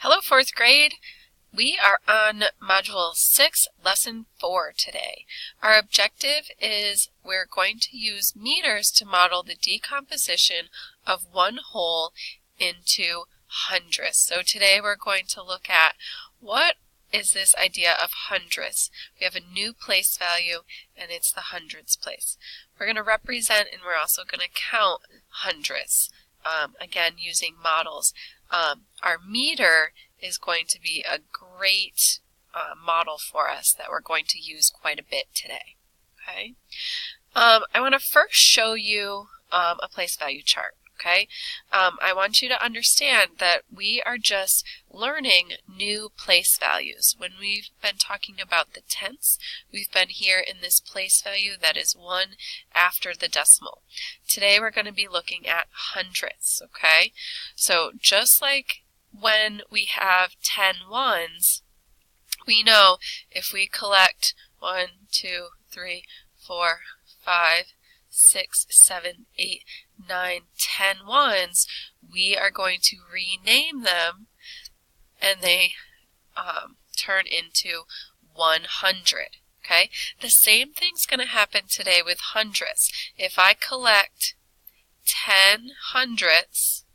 Hello, 4th grade. We are on Module 6, Lesson 4 today. Our objective is we're going to use meters to model the decomposition of one whole into hundredths. So today we're going to look at what is this idea of hundredths. We have a new place value and it's the hundredths place. We're going to represent and we're also going to count hundredths, again using models. Our meter is going to be a great model for us that we're going to use quite a bit today. Okay. I want to first show you a place value chart. Okay. I want you to understand that we are just learning new place values. When we've been talking about the tenths, we've been here in this place value that is 1 after the decimal. Today we're going to be looking at hundredths. Okay. So just like when we have 10 ones, we know if we collect 1, 2, 3, 4, 5, 6, 7, 8, 9, 10 ones, we are going to rename them and they turn into 100. Okay? The same thing's going to happen today with hundredths. If I collect 10 hundredths,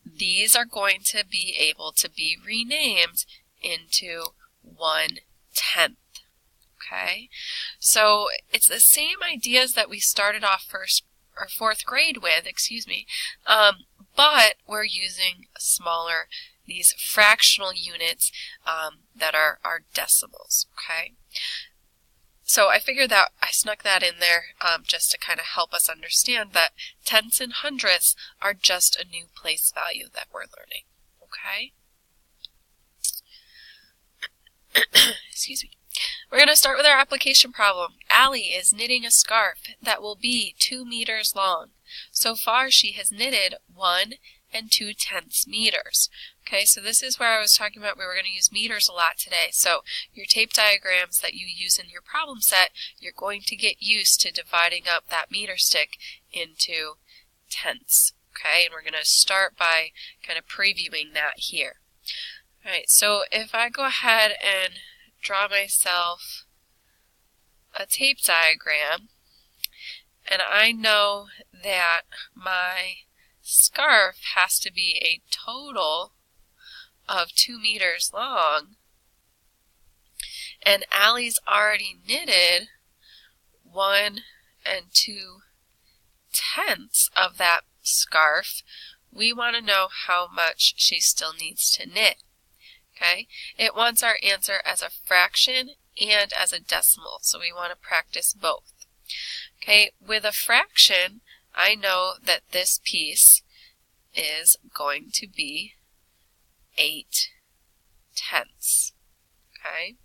these are going to be able to be renamed into 1/10. Okay, so it's the same ideas that we started off 4th grade with, but we're using these fractional units that are decimals. Okay, so I figured that I snuck that in there just to kind of help us understand that tenths and hundredths are just a new place value that we're learning. Okay. Excuse me. We're going to start with our application problem. Allie is knitting a scarf that will be 2 meters long. So far she has knitted 1 2/10 meters. Okay, so this is where I was talking about we were going to use meters a lot today. So your tape diagrams that you use in your problem set, you're going to get used to dividing up that meter stick into tenths. Okay, and we're going to start by kind of previewing that here. All right, so if I go ahead and draw myself a tape diagram, and I know that my scarf has to be a total of 2 meters long, and Allie's already knitted 1 2/10 of that scarf, we want to know how much she still needs to knit. Okay, it wants our answer as a fraction and as a decimal, so we want to practice both. Okay, with a fraction, I know that this piece is going to be 8/10. Okay,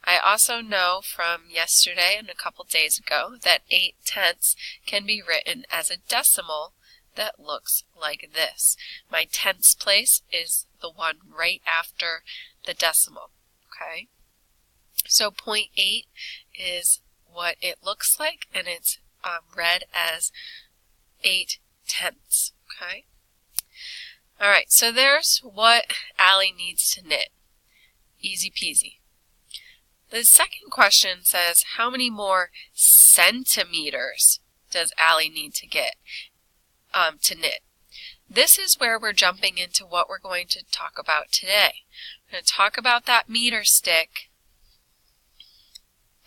I also know from yesterday and a couple days ago that 8/10 can be written as a decimal that looks like this. My tenths place is the one right after the decimal. Okay, so 0.8 is what it looks like, and it's read as 8/10. Okay. All right, so there's what Allie needs to knit. Easy peasy. The second question says, how many more centimeters does Allie need to get to knit? This is where we're jumping into what we're going to talk about today. We're going to talk about that meter stick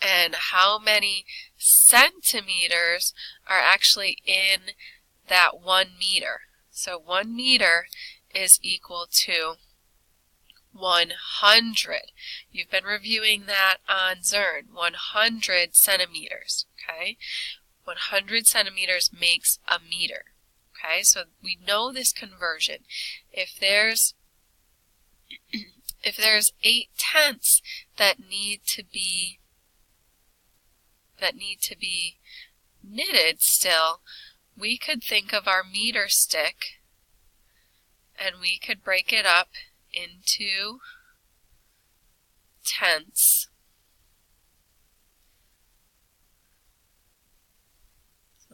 and how many centimeters are actually in that 1 meter. So 1 meter is equal to 100. You've been reviewing that on Zern. 100 centimeters. Okay, 100 centimeters makes a meter. Okay, so we know this conversion. If there's 8/10 that need to be knitted still, we could think of our meter stick and we could break it up into tenths.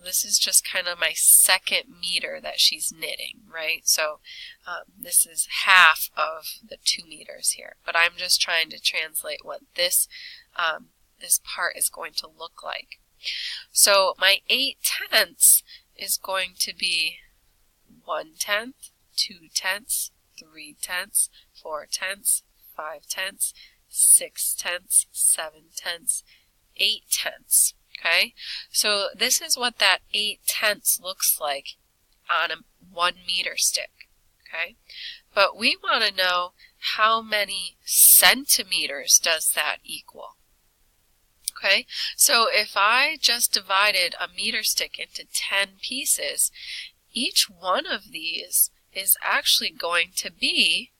So this is just kind of my second meter that she's knitting, right? So this is half of the 2 meters here, but I'm just trying to translate what this this part is going to look like. So my 8/10 is going to be 1/10, 2/10, 3/10, 4/10, 5/10, 6/10, 7/10, 8/10. Okay, so this is what that 8/10 looks like on a 1 meter stick. Okay, but we want to know how many centimeters does that equal. Okay, so if I just divided a meter stick into 10 pieces, each one of these is actually going to be,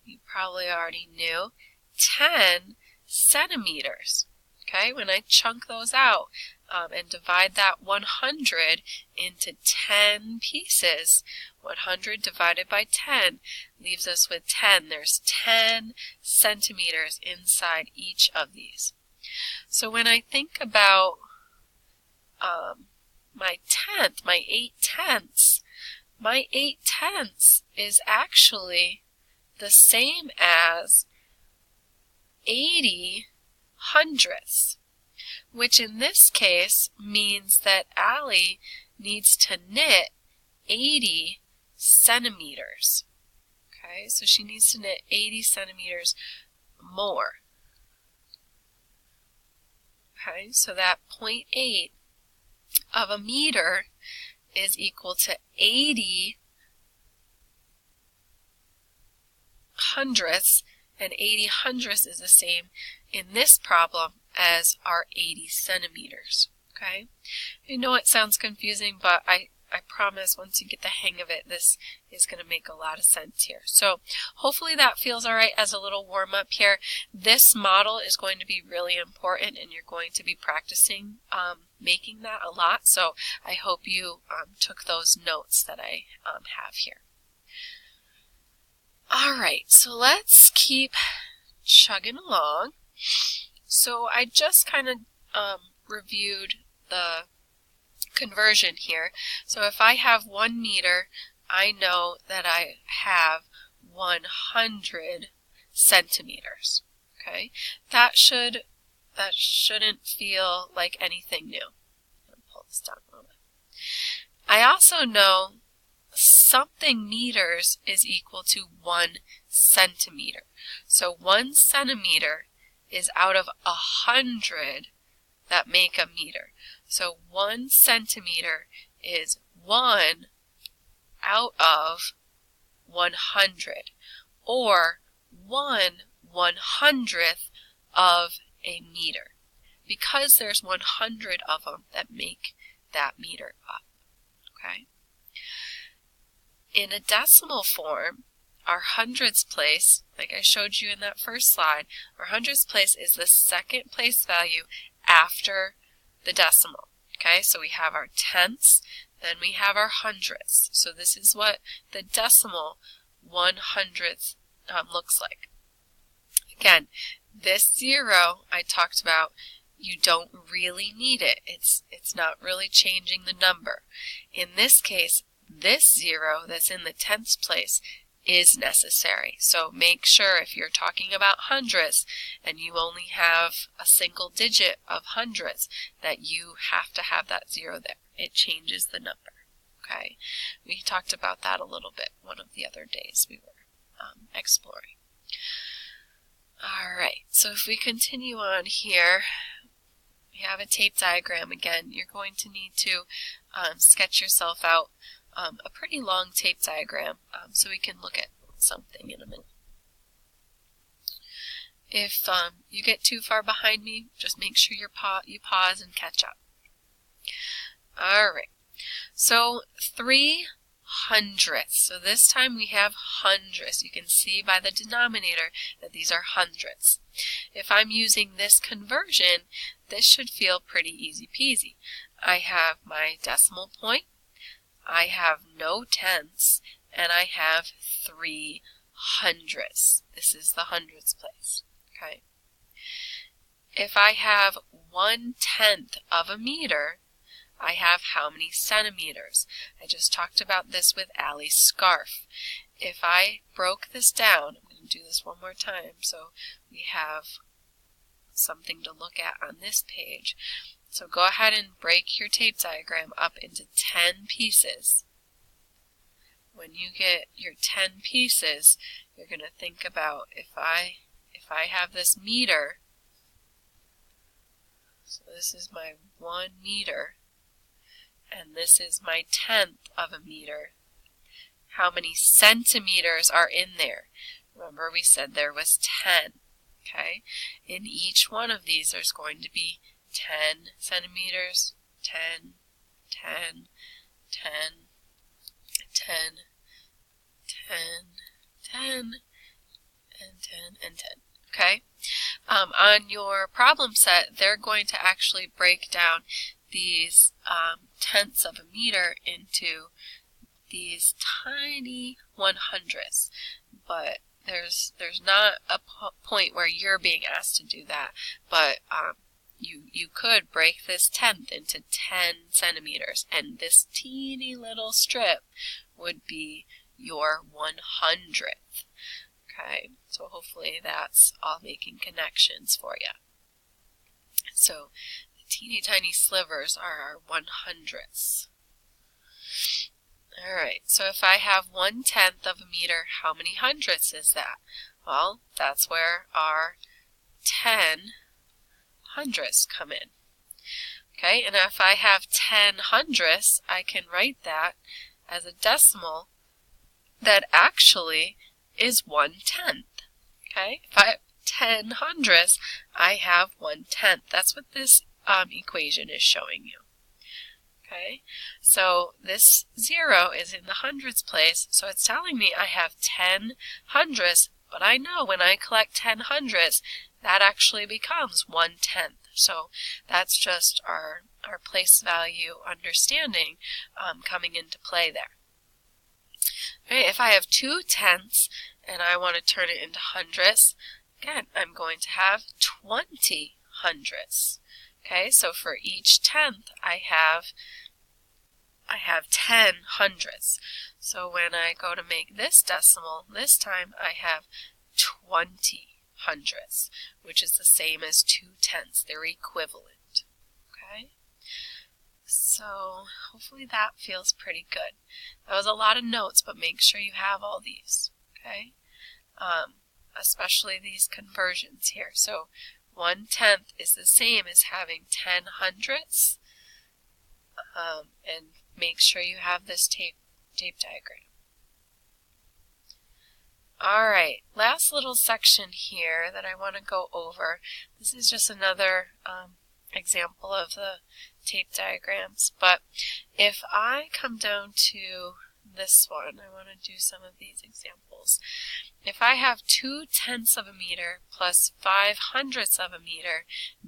you probably already knew, 10 centimeters. Okay, when I chunk those out and divide that 100 into 10 pieces, 100 divided by 10 leaves us with 10. There's 10 centimeters inside each of these. So when I think about my 10th, my 8/10, my 8/10 is actually the same as 80 hundredths, which in this case means that Allie needs to knit 80 centimeters. Okay, so she needs to knit 80 centimeters more. Okay, so that 0.8 of a meter is equal to 80 hundredths, and 80 hundredths is the same in this problem as our 80 centimeters. Okay, I know it sounds confusing, but I promise once you get the hang of it, this is going to make a lot of sense here. So hopefully that feels all right as a little warm-up here. This model is going to be really important, and you're going to be practicing making that a lot. So I hope you took those notes that I have here. All right, so let's keep chugging along. So I just kind of reviewed the conversion here. So if I have 1 meter, I know that I have 100 centimeters. Okay, that shouldn't feel like anything new. I'm gonna pull this down a little bit. I also know something meters is equal to 1 centimeter. So 1 centimeter is out of 100 that make a meter. So 1 centimeter is 1 out of 100, or 1/100th of a meter, because there's 100 of them that make that meter up. Okay. In a decimal form, our hundredths place, like I showed you in that first slide, our hundredths place is the second place value after the decimal. Okay, so we have our tenths, then we have our hundredths. So this is what the decimal 1/100th looks like. Again, this 0 I talked about, you don't really need it. It's not really changing the number. In this case, this 0 that's in the tenths place is necessary. So make sure if you're talking about hundredths and you only have a single digit of hundredths, that you have to have that 0 there. It changes the number. Okay, we talked about that a little bit one of the other days we were exploring. All right, so if we continue on here, we have a tape diagram again. You're going to need to sketch yourself out a pretty long tape diagram so we can look at something in a minute. If you get too far behind me, just make sure you pause and catch up. All right, so 3/100ths. So this time we have hundredths. You can see by the denominator that these are hundredths. If I'm using this conversion, this should feel pretty easy peasy. I have my decimal point, I have no tenths, and I have 3/100ths. This is the hundredths place. Okay. If I have 1/10 of a meter, I have how many centimeters. I just talked about this with Allie's scarf. If I broke this down, I'm going to do this one more time so we have something to look at on this page. So go ahead and break your tape diagram up into 10 pieces. When you get your 10 pieces, you're going to think about if I have this meter, so this is my 1 meter, and this is my 1/10 of a meter, how many centimeters are in there? Remember we said there was 10, okay? In each one of these there's going to be 10 centimeters, 10, 10, 10, 10, 10, 10, and 10, and 10. Okay? On your problem set, they're going to actually break down these tenths of a meter into these tiny 100ths, but there's not a point where you're being asked to do that, but you could break this 1/10 into 10 centimeters, and this teeny little strip would be your 100th. Okay, so hopefully that's all making connections for you. So the teeny tiny slivers are our 100ths. Alright, so if I have 1/10 of a meter, how many hundredths is that? Well, that's where our 10 hundredths come in. Okay, and if I have 10 hundredths, I can write that as a decimal that actually is 1/10. Okay, if I have 10 hundredths, I have 1/10. That's what this equation is showing you. Okay, so this 0 is in the hundredths place, so it's telling me I have 10 hundredths, but I know when I collect 10 hundredths, that actually becomes 1/10. So that's just our place value understanding coming into play there. Okay, if I have 2/10 and I want to turn it into hundredths, again, I'm going to have 20 hundredths. Okay, so for each 1/10, I have 10 hundredths. So when I go to make this decimal, this time I have 20 hundredths, which is the same as 2/10. They're equivalent. Okay, so hopefully that feels pretty good. That was a lot of notes, but make sure you have all these. Okay, especially these conversions here. So 1/10 is the same as having 10 hundredths, and make sure you have this tape diagram. Alright, last little section here that I want to go over. This is just another example of the tape diagrams, but if I come down to this one, I want to do some of these examples. If I have 2/10 of a meter plus 5 hundredths of a meter,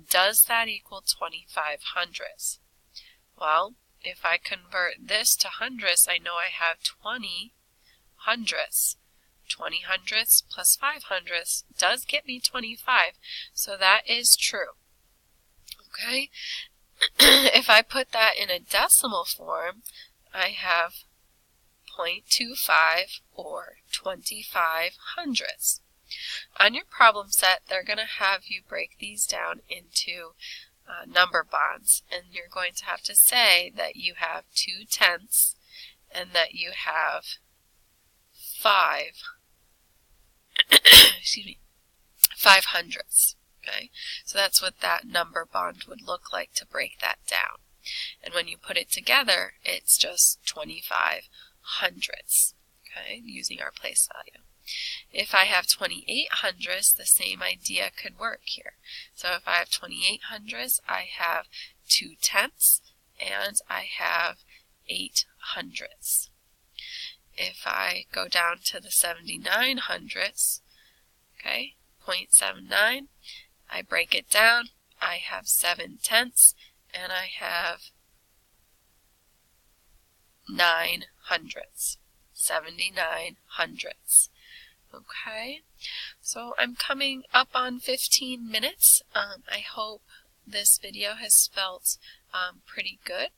does that equal 25 hundredths? Well, if I convert this to hundredths, I know I have 20 hundredths. 20 hundredths plus 5 hundredths does get me 25, so that is true. Okay, if I put that in a decimal form, I have 0.25 or 25 hundredths. On your problem set, they're going to have you break these down into number bonds, and you're going to have to say that you have 2/10 and that you have 5 5 hundredths. Okay, so that's what that number bond would look like to break that down. And when you put it together, it's just 25 hundredths. Okay, using our place value. If I have 28 hundredths, the same idea could work here. So if I have 28 hundredths, I have 2/10 and I have 8 hundredths. If I go down to the 79 hundredths, okay, 0.79, I break it down, I have 7/10 and I have 9 hundredths. 79 hundredths. Okay, so I'm coming up on 15 minutes. I hope this video has felt pretty good,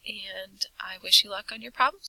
and I wish you luck on your problems.